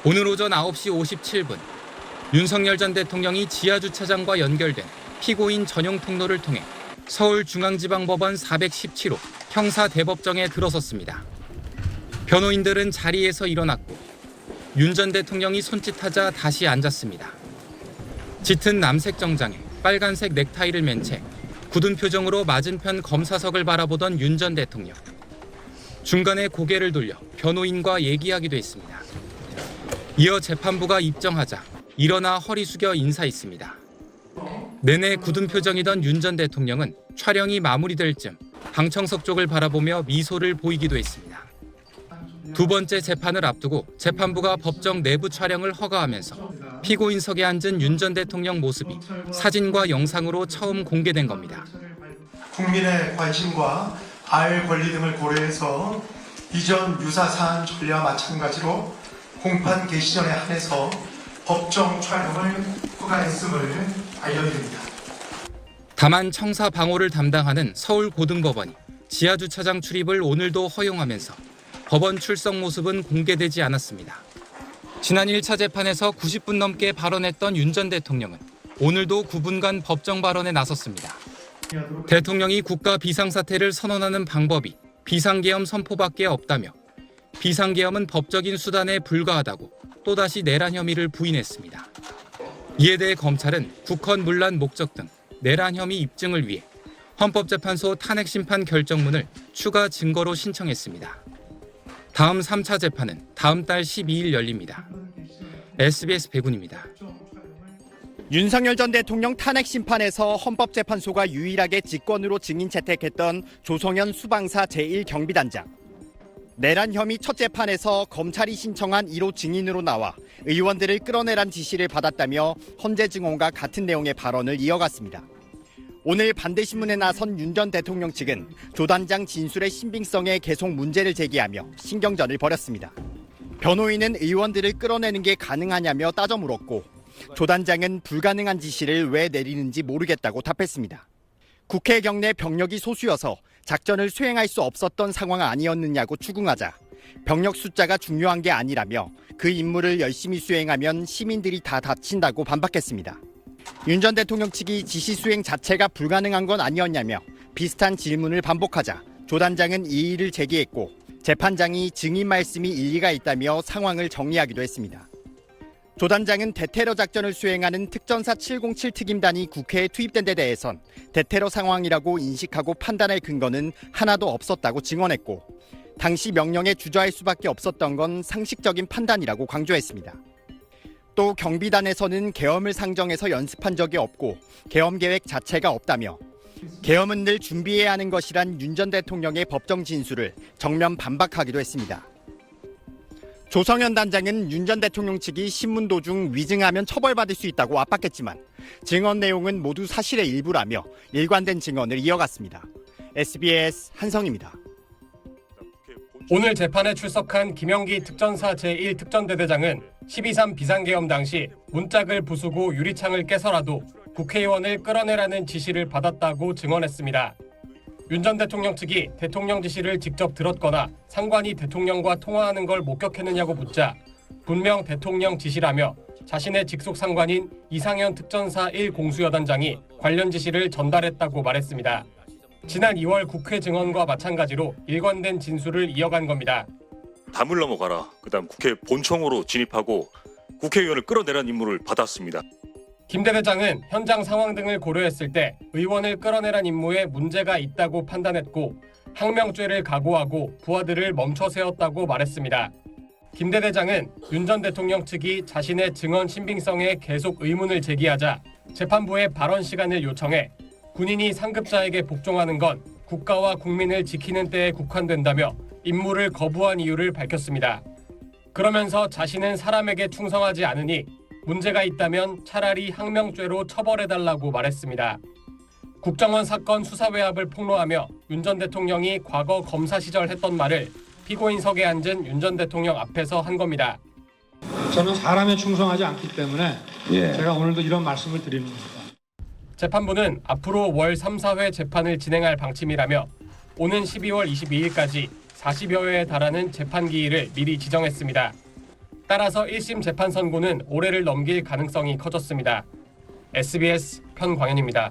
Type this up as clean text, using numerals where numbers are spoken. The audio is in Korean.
오늘 오전 9시 57분 윤석열 전 대통령이 지하주차장과 연결된 피고인 전용 통로를 통해 서울중앙지방법원 417호 형사대법정에 들어섰습니다. 변호인들은 자리에서 일어났고 윤 전 대통령이 손짓하자 다시 앉았습니다. 짙은 남색 정장에 빨간색 넥타이를 맨 채 굳은 표정으로 맞은편 검사석을 바라보던 윤 전 대통령. 중간에 고개를 돌려 변호인과 얘기하기도 했습니다. 이어 재판부가 입정하자 일어나 허리 숙여 인사했습니다. 내내 굳은 표정이던 윤 전 대통령은 촬영이 마무리될 즈음 방청석 쪽을 바라보며 미소를 보이기도 했습니다. 두 번째 재판을 앞두고 재판부가 법정 내부 촬영을 허가하면서 피고인석에 앉은 윤 전 대통령 모습이 사진과 영상으로 처음 공개된 겁니다. 국민의 관심과 알 권리 등을 고려해서 이전 유사 사안 전례와 마찬가지로 공판 개시 전에 한해서 법정 촬영을 허가했음을 알려드립니다. 다만 청사 방호를 담당하는 서울고등법원이 지하주차장 출입을 오늘도 허용하면서 법원 출석 모습은 공개되지 않았습니다. 지난 1차 재판에서 90분 넘게 발언했던 윤 전 대통령은 오늘도 9분간 법정 발언에 나섰습니다. 대통령이 국가 비상사태를 선언하는 방법이 비상계엄 선포밖에 없다며 비상계엄은 법적인 수단에 불과하다고 또다시 내란 혐의를 부인했습니다. 이에 대해 검찰은 국헌 문란 목적 등 내란 혐의 입증을 위해 헌법재판소 탄핵심판 결정문을 추가 증거로 신청했습니다. 다음 3차 재판은 다음 달 12일 열립니다. SBS 백운입니다. 윤석열 전 대통령 탄핵 심판에서 헌법재판소가 유일하게 직권으로 증인 채택했던 조성현 수방사 제1경비단장. 내란 혐의 첫 재판에서 검찰이 신청한 1호 증인으로 나와 의원들을 끌어내란 지시를 받았다며 헌재 증언과 같은 내용의 발언을 이어갔습니다. 오늘 반대신문에 나선 윤 전 대통령 측은 조 단장 진술의 신빙성에 계속 문제를 제기하며 신경전을 벌였습니다. 변호인은 의원들을 끌어내는 게 가능하냐며 따져 물었고 조 단장은 불가능한 지시를 왜 내리는지 모르겠다고 답했습니다. 국회 경내 병력이 소수여서 작전을 수행할 수 없었던 상황 아니었느냐고 추궁하자 병력 숫자가 중요한 게 아니라며 그 임무를 열심히 수행하면 시민들이 다 다친다고 반박했습니다. 윤 전 대통령 측이 지시 수행 자체가 불가능한 건 아니었냐며 비슷한 질문을 반복하자 조 단장은 이의를 제기했고 재판장이 증인 말씀이 일리가 있다며 상황을 정리하기도 했습니다. 조 단장은 대테러 작전을 수행하는 특전사 707 특임단이 국회에 투입된 데 대해선 대테러 상황이라고 인식하고 판단할 근거는 하나도 없었다고 증언했고 당시 명령에 주저할 수밖에 없었던 건 상식적인 판단이라고 강조했습니다. 또 경비단에서는 계엄을 상정해서 연습한 적이 없고 계엄 계획 자체가 없다며 계엄은 늘 준비해야 하는 것이란 윤 전 대통령의 법정 진술을 정면 반박하기도 했습니다. 조성현 단장은 윤 전 대통령 측이 신문 도중 위증하면 처벌받을 수 있다고 압박했지만 증언 내용은 모두 사실의 일부라며 일관된 증언을 이어갔습니다. SBS 한성입니다. 오늘 재판에 출석한 김영기 특전사 제1특전대대장은 12.3 비상계엄 당시 문짝을 부수고 유리창을 깨서라도 국회의원을 끌어내라는 지시를 받았다고 증언했습니다. 윤 전 대통령 측이 대통령 지시를 직접 들었거나 상관이 대통령과 통화하는 걸 목격했느냐고 묻자 분명 대통령 지시라며 자신의 직속 상관인 이상현 특전사 1공수여단장이 관련 지시를 전달했다고 말했습니다. 지난 2월 국회 증언과 마찬가지로 일관된 진술을 이어간 겁니다. 담을 넘어가라. 그다음 국회 본청으로 진입하고 국회의원을 끌어내라는 임무를 받았습니다. 김 대대장은 현장 상황 등을 고려했을 때 의원을 끌어내란 임무에 문제가 있다고 판단했고 항명죄를 각오하고 부하들을 멈춰 세웠다고 말했습니다. 김 대대장은 윤 전 대통령 측이 자신의 증언 신빙성에 계속 의문을 제기하자 재판부에 발언 시간을 요청해 군인이 상급자에게 복종하는 건 국가와 국민을 지키는 데에 국한된다며 임무를 거부한 이유를 밝혔습니다. 그러면서 자신은 사람에게 충성하지 않으니 문제가 있다면 차라리 항명죄로 처벌해달라고 말했습니다. 국정원 사건 수사 외압을 폭로하며 윤 전 대통령이 과거 검사 시절 했던 말을 피고인석에 앉은 윤 전 대통령 앞에서 한 겁니다. 저는 사람에 충성하지 않기 때문에 제가 오늘도 이런 말씀을 드리는 겁니다. 재판부는 앞으로 월 3, 4회 재판을 진행할 방침이라며 오는 12월 22일까지 40여 회에 달하는 재판 기일을 미리 지정했습니다. 따라서 1심 재판 선고는 올해를 넘길 가능성이 커졌습니다. SBS 편광현입니다.